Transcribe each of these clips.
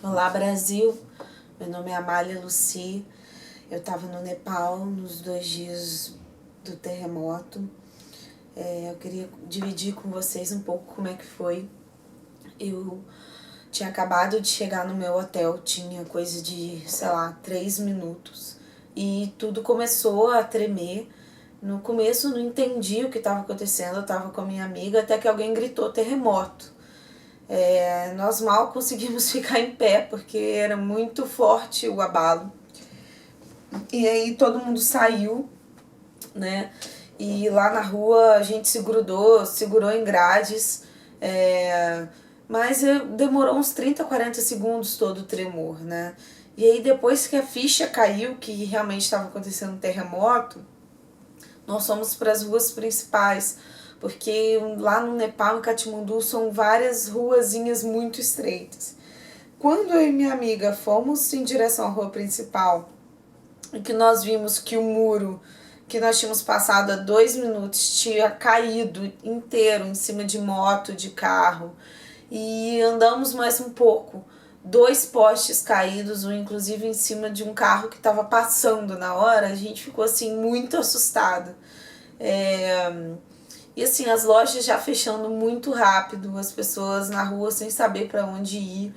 Olá, Brasil. Meu nome é Amália Lucy. Eu estava no Nepal nos 2 dias do terremoto. Eu queria dividir com vocês um pouco como é que foi. Eu tinha acabado de chegar no meu hotel, tinha coisa de, 3 minutos. E tudo começou a tremer. No começo eu não entendi o que estava acontecendo, eu estava com a minha amiga, até que alguém gritou terremoto. Nós mal conseguimos ficar em pé, porque era muito forte o abalo. E aí todo mundo saiu, né? E lá na rua a gente segurou em grades. Mas demorou uns 30, 40 segundos todo o tremor, né? E aí depois que a ficha caiu, que realmente estava acontecendo um terremoto, nós fomos para as ruas principais, porque lá no Nepal, em Katmandu, são várias ruazinhas muito estreitas. Quando eu e minha amiga fomos em direção à rua principal, e que nós vimos que o muro que nós tínhamos passado há 2 minutos tinha caído inteiro em cima de moto, de carro, e andamos mais um pouco. 2 postes caídos, um inclusive em cima de um carro que estava passando na hora, a gente ficou assim muito assustado. E assim, as lojas já fechando muito rápido, as pessoas na rua sem saber para onde ir,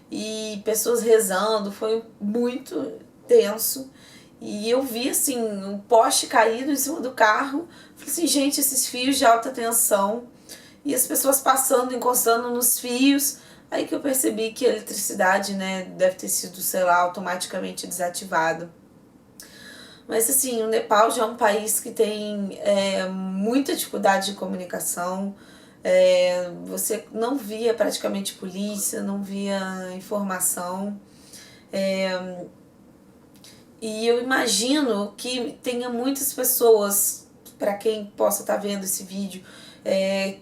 e pessoas rezando, foi muito tenso. E eu vi assim, um poste caído em cima do carro. Falei assim, gente, esses fios de alta tensão. E as pessoas passando, encostando nos fios. Aí que eu percebi que a eletricidade, né, deve ter sido, automaticamente desativada. Mas assim, o Nepal já é um país que tem muita dificuldade de comunicação. Você não via praticamente polícia, não via informação. E eu imagino que tenha muitas pessoas, para quem possa estar vendo esse vídeo,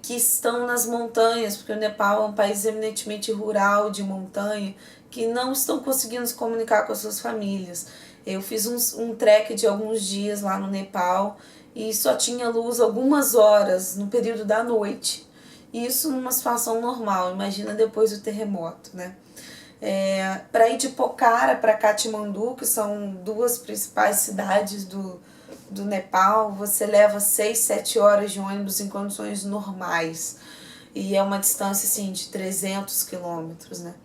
que estão nas montanhas, porque o Nepal é um país eminentemente rural, de montanha, que não estão conseguindo se comunicar com as suas famílias. Eu fiz um trek de alguns dias lá no Nepal e só tinha luz algumas horas no período da noite. Isso numa situação normal, imagina depois do terremoto, né? Para ir de Pokhara para Katmandu, que são 2 principais cidades do Nepal, você leva 6, 7 horas de ônibus em condições normais. E é uma distância assim, de 300 quilômetros, né?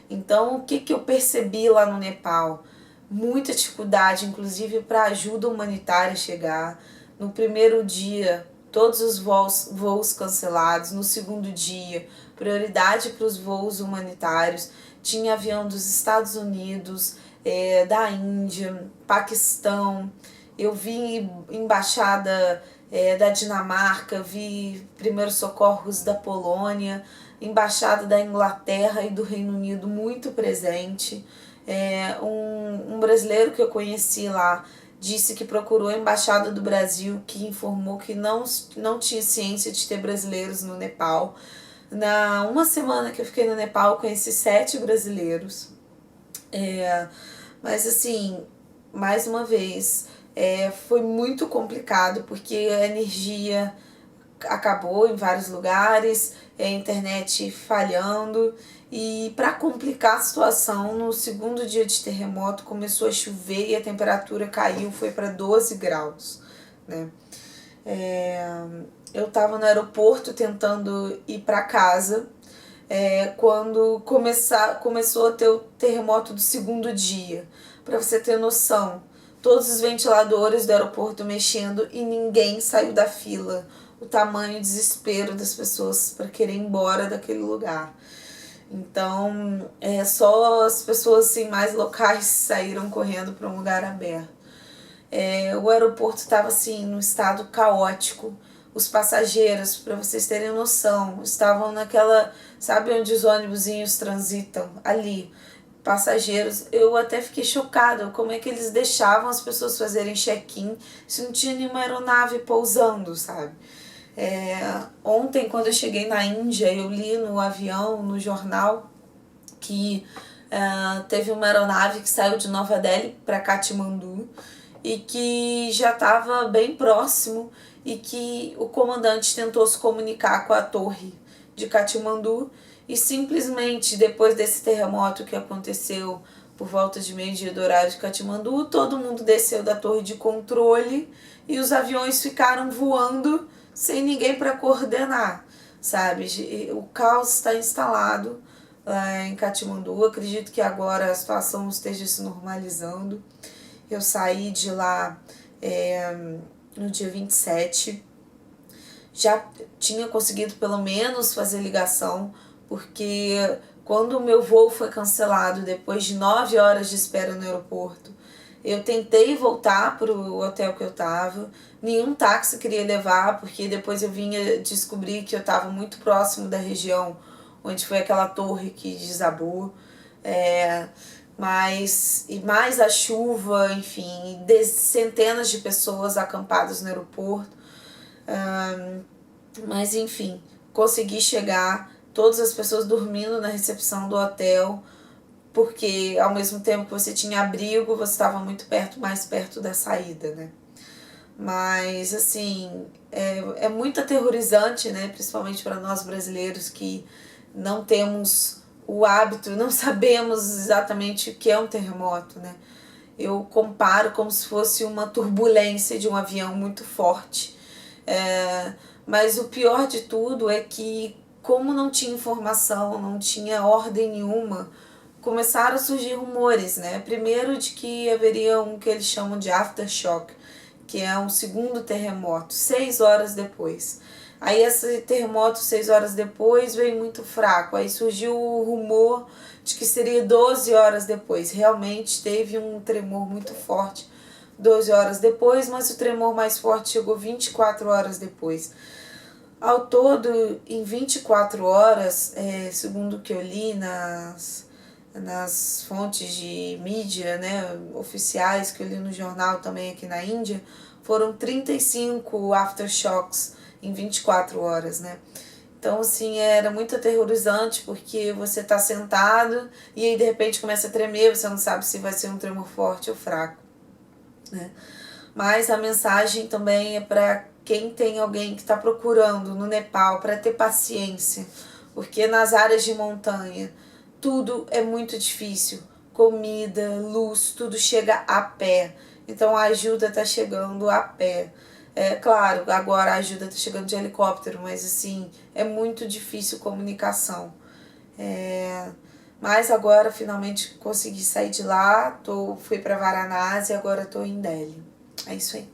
Então, o que eu percebi lá no Nepal? Muita dificuldade, inclusive para ajuda humanitária chegar. No primeiro dia, todos os voos cancelados. No segundo dia, prioridade para os voos humanitários. Tinha avião dos Estados Unidos, da Índia, Paquistão. Eu vi embaixada da Dinamarca, vi primeiros socorros da Polônia, embaixada da Inglaterra e do Reino Unido muito presente. Um brasileiro que eu conheci lá disse que procurou a embaixada do Brasil, que informou que não tinha ciência de ter brasileiros no Nepal. Na uma semana que eu fiquei no Nepal, eu conheci 7 brasileiros. Mas assim, mais uma vez, foi muito complicado porque a energia acabou em vários lugares, a internet falhando. E para complicar a situação, no segundo dia de terremoto começou a chover e a temperatura caiu, foi para 12 graus, né? Eu estava no aeroporto tentando ir para casa, quando começou a ter o terremoto do segundo dia. Para você ter noção, todos os ventiladores do aeroporto mexendo e ninguém saiu da fila. O tamanho desespero das pessoas para querer ir embora daquele lugar. Então, só as pessoas assim, mais locais saíram correndo para um lugar aberto. O aeroporto estava assim, num estado caótico. Os passageiros, para vocês terem noção, estavam naquela, sabe onde os ônibusinhos transitam? Ali. Passageiros, eu até fiquei chocada como é que eles deixavam as pessoas fazerem check-in se não tinha nenhuma aeronave pousando, sabe? Ontem, quando eu cheguei na Índia, eu li no avião, no jornal, que teve uma aeronave que saiu de Nova Delhi para Katmandu e que já estava bem próximo e que o comandante tentou se comunicar com a torre de Katmandu e simplesmente depois desse terremoto que aconteceu por volta de meio-dia do horário de Katmandu, todo mundo desceu da torre de controle e os aviões ficaram voando sem ninguém para coordenar, sabe? O caos está instalado lá em Katmandu. Acredito que agora a situação esteja se normalizando. Eu saí de lá no dia 27. Já tinha conseguido pelo menos fazer ligação, porque quando o meu voo foi cancelado depois de 9 horas de espera no aeroporto, eu tentei voltar para o hotel que eu estava, nenhum táxi queria levar, porque depois eu vinha descobrir que eu estava muito próximo da região onde foi aquela torre que desabou, e mais a chuva, enfim, centenas de pessoas acampadas no aeroporto. Mas enfim, consegui chegar, todas as pessoas dormindo na recepção do hotel, porque ao mesmo tempo que você tinha abrigo, você estava muito perto, mais perto da saída, né? Mas assim, é muito aterrorizante, né? Principalmente para nós brasileiros que não temos o hábito, não sabemos exatamente o que é um terremoto, né? Eu comparo como se fosse uma turbulência de um avião muito forte. Mas o pior de tudo é que, como não tinha informação, não tinha ordem nenhuma, começaram a surgir rumores, né? Primeiro de que haveria um que eles chamam de aftershock, que é um segundo terremoto, 6 horas depois. Aí esse terremoto 6 horas depois veio muito fraco, aí surgiu o rumor de que seria 12 horas depois. Realmente teve um tremor muito forte 12 horas depois, mas o tremor mais forte chegou 24 horas depois. Ao todo, em 24 horas, segundo o que eu li nas fontes de mídia, né, oficiais, que eu li no jornal também aqui na Índia, foram 35 aftershocks em 24 horas, né? Então, assim, era muito aterrorizante, porque você tá sentado e aí de repente começa a tremer, você não sabe se vai ser um tremor forte ou fraco, né? Mas a mensagem também é para quem tem alguém que está procurando no Nepal, para ter paciência, porque nas áreas de montanha tudo é muito difícil. Comida, luz, tudo chega a pé. Então a ajuda está chegando a pé. É claro, agora a ajuda está chegando de helicóptero, mas assim, é muito difícil comunicação. Mas agora finalmente consegui sair de lá, fui para Varanasi e agora estou em Delhi. É isso aí.